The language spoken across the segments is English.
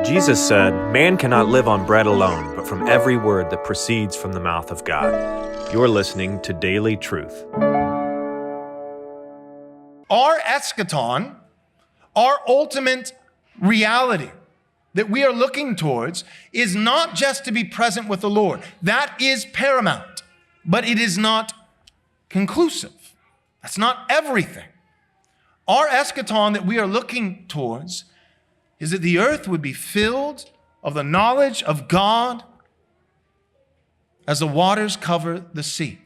Jesus said, "Man cannot live on bread alone, but from every word that proceeds from the mouth of God." You're listening to Daily Truth. Our eschaton, our ultimate reality that we are looking towards, is not just to be present with the Lord. That is paramount, but it is not conclusive. That's not everything. Our eschaton that we are looking towards is that the earth would be filled of the knowledge of God as the waters cover the sea.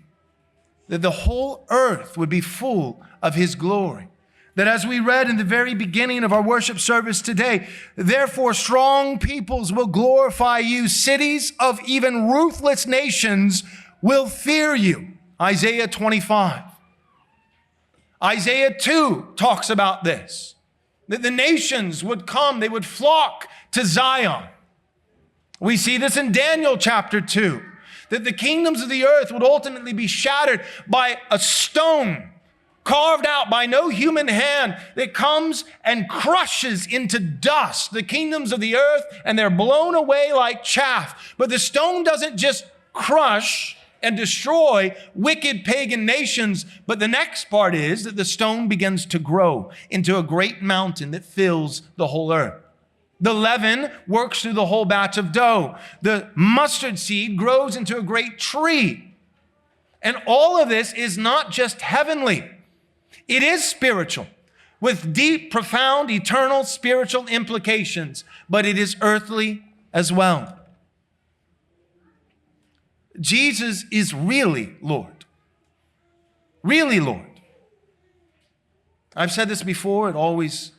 That the whole earth would be full of His glory. That as we read in the very beginning of our worship service today, therefore strong peoples will glorify you. Cities of even ruthless nations will fear you. Isaiah 25. Isaiah 2 talks about this. That the nations would come, they would flock to Zion. We see this in Daniel chapter 2. That the kingdoms of the earth would ultimately be shattered by a stone carved out by no human hand that comes and crushes into dust the kingdoms of the earth, and they're blown away like chaff. But the stone doesn't just crush and destroy wicked pagan nations, but the next part is that the stone begins to grow into a great mountain that fills the whole earth. The leaven works through the whole batch of dough. The mustard seed grows into a great tree. And all of this is not just heavenly. It is spiritual, with deep, profound, eternal spiritual implications, but it is earthly as well. Jesus is really Lord. Really Lord. I've said this before. It always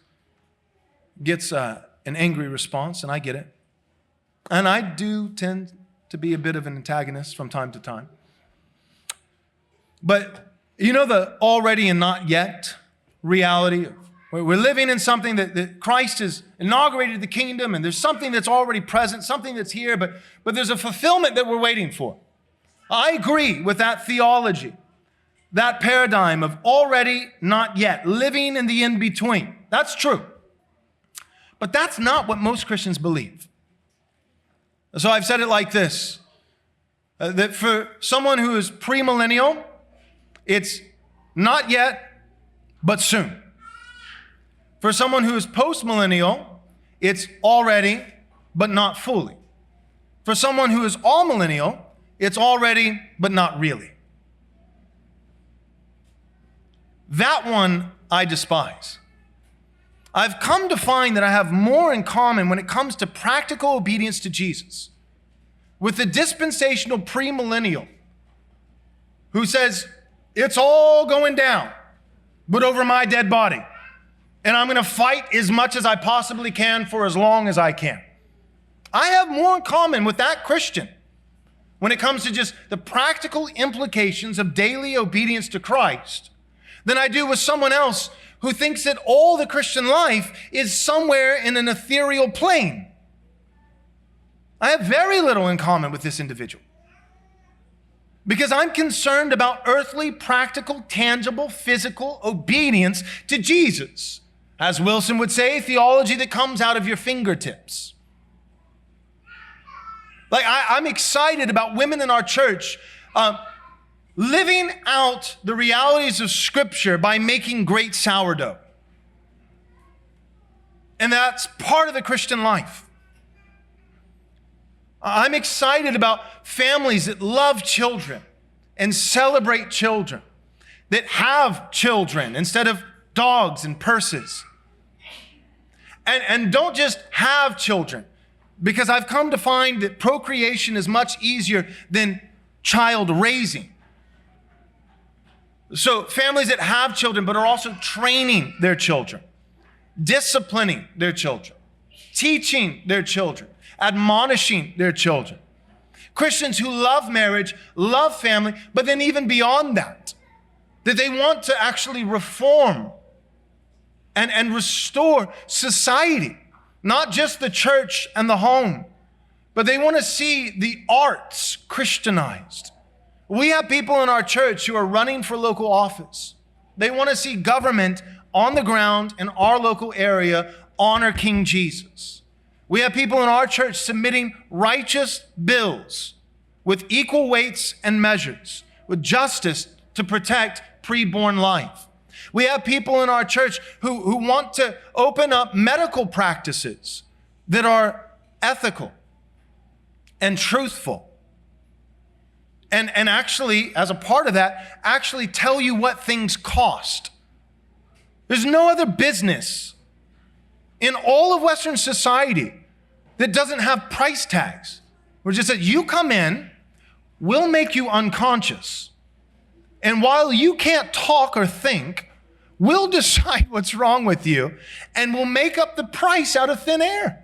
gets an angry response, and I get it. And I do tend to be a bit of an antagonist from time to time. But you know the already and not yet reality? We're living in something that Christ has inaugurated the kingdom, and there's something that's already present, something that's here, but there's a fulfillment that we're waiting for. I agree with that theology, that paradigm of already, not yet, living in the in-between. That's true. But that's not what most Christians believe. So I've said it like this, that for someone who is premillennial, it's not yet, but soon. For someone who is postmillennial, it's already, but not fully. For someone who is all-millennial, it's already, but not really. That one I despise. I've come to find that I have more in common when it comes to practical obedience to Jesus with the dispensational premillennial who says, it's all going down, but over my dead body. And I'm going to fight as much as I possibly can for as long as I can. I have more in common with that Christian when it comes to just the practical implications of daily obedience to Christ than I do with someone else who thinks that all the Christian life is somewhere in an ethereal plane. I have very little in common with this individual because I'm concerned about earthly, practical, tangible, physical obedience to Jesus. As Wilson would say, theology that comes out of your fingertips. Like I'm excited about women in our church living out the realities of Scripture by making great sourdough. And that's part of the Christian life. I'm excited about families that love children and celebrate children, that have children instead of dogs and purses. And don't just have children, because I've come to find that procreation is much easier than child raising. So families that have children but are also training their children, disciplining their children, teaching their children, admonishing their children. Christians who love marriage, love family, but then even beyond that they want to actually reform and restore society, not just the church and the home, but they want to see the arts Christianized. We have people in our church who are running for local office. They want to see government on the ground in our local area honor King Jesus. We have people in our church submitting righteous bills with equal weights and measures, with justice to protect preborn life. We have people in our church who want to open up medical practices that are ethical and truthful. And actually, as a part of that, actually tell you what things cost. There's no other business in all of Western society that doesn't have price tags. We're just that you come in, we'll make you unconscious. And while you can't talk or think, we'll decide what's wrong with you and we'll make up the price out of thin air.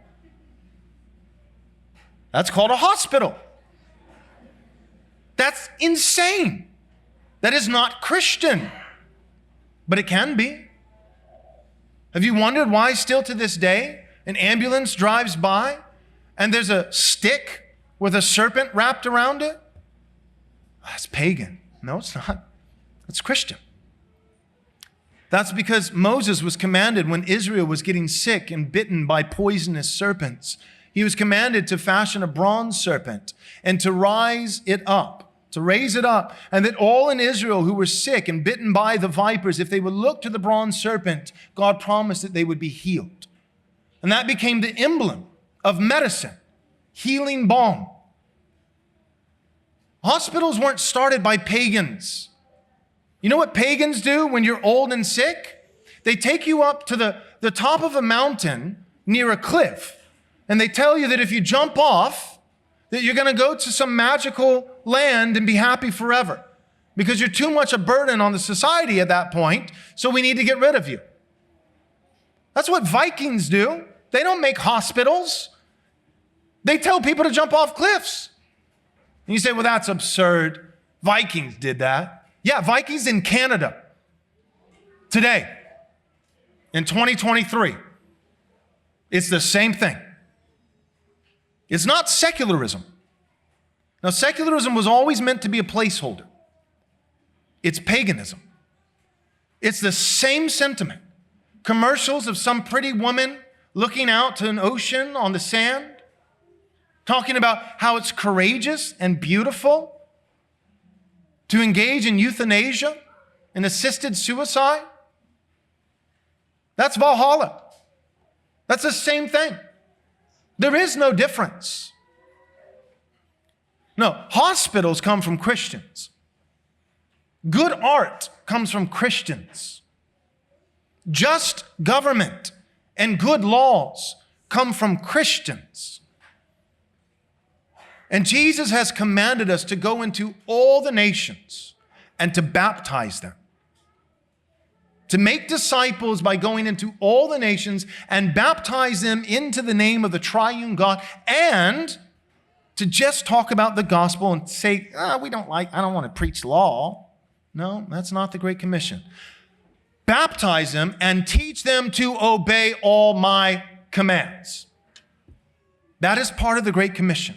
That's called a hospital. That's insane. That is not Christian, but it can be. Have you wondered why still to this day an ambulance drives by and there's a stick with a serpent wrapped around it? That's pagan. No, it's not. It's Christian. That's because Moses was commanded when Israel was getting sick and bitten by poisonous serpents. He was commanded to fashion a bronze serpent and to raise it up, and that all in Israel who were sick and bitten by the vipers, if they would look to the bronze serpent, God promised that they would be healed. And that became the emblem of medicine, healing balm. Hospitals weren't started by pagans. You know what pagans do when you're old and sick? They take you up to the top of a mountain near a cliff, and they tell you that if you jump off, that you're going to go to some magical land and be happy forever because you're too much a burden on the society at that point, so we need to get rid of you. That's what Vikings do. They don't make hospitals. They tell people to jump off cliffs. And you say, well, that's absurd. Vikings did that. Yeah, Vikings in Canada today, in 2023. It's the same thing. It's not secularism. Now, secularism was always meant to be a placeholder. It's paganism. It's the same sentiment. Commercials of some pretty woman looking out to an ocean on the sand, talking about how it's courageous and beautiful to engage in euthanasia and assisted suicide. That's Valhalla. That's the same thing. There is no difference. No, hospitals come from Christians. Good art comes from Christians. Just government and good laws come from Christians. And Jesus has commanded us to go into all the nations and to baptize them. To make disciples by going into all the nations and baptize them into the name of the triune God, and to just talk about the gospel and say, I don't want to preach law. No, that's not the Great Commission. Baptize them and teach them to obey all my commands. That is part of the Great Commission.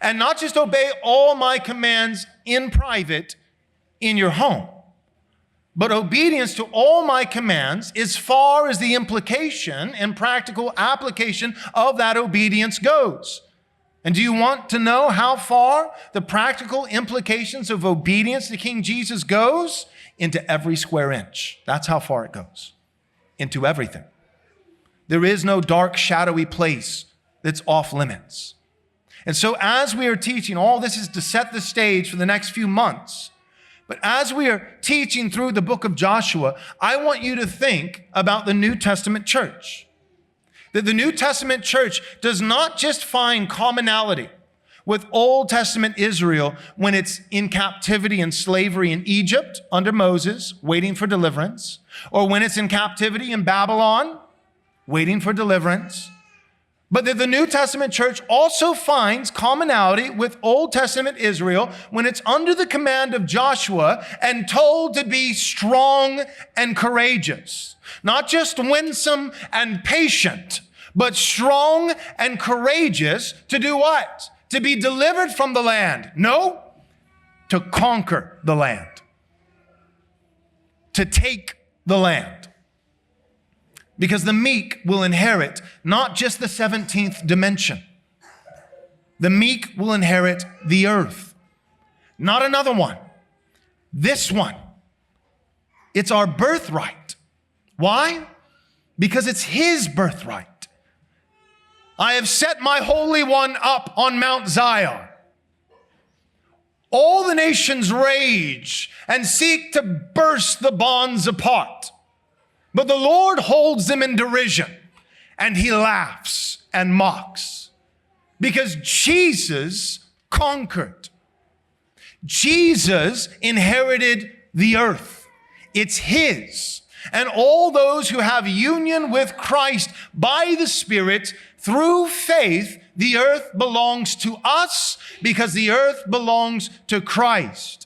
And not just obey all my commands in private in your home, but obedience to all my commands as far as the implication and practical application of that obedience goes. And do you want to know how far the practical implications of obedience to King Jesus goes? Into every square inch. That's how far it goes. Into everything. There is no dark, shadowy place that's off limits. And so as we are teaching, all this is to set the stage for the next few months. But as we are teaching through the book of Joshua, I want you to think about the New Testament church. That the New Testament church does not just find commonality with Old Testament Israel when it's in captivity and slavery in Egypt under Moses, waiting for deliverance, or when it's in captivity in Babylon, waiting for deliverance. But that the New Testament church also finds commonality with Old Testament Israel when it's under the command of Joshua and told to be strong and courageous. Not just winsome and patient, but strong and courageous to do what? To be delivered from the land. No, to conquer the land. To take the land. Because the meek will inherit not just the 17th dimension. The meek will inherit the earth. Not another one. This one. It's our birthright. Why? Because it's his birthright. I have set my Holy One up on Mount Zion. All the nations rage and seek to burst the bonds apart. But the Lord holds them in derision, and he laughs and mocks. Because Jesus conquered. Jesus inherited the earth. It's his. And all those who have union with Christ by the Spirit through faith, the earth belongs to us because the earth belongs to Christ.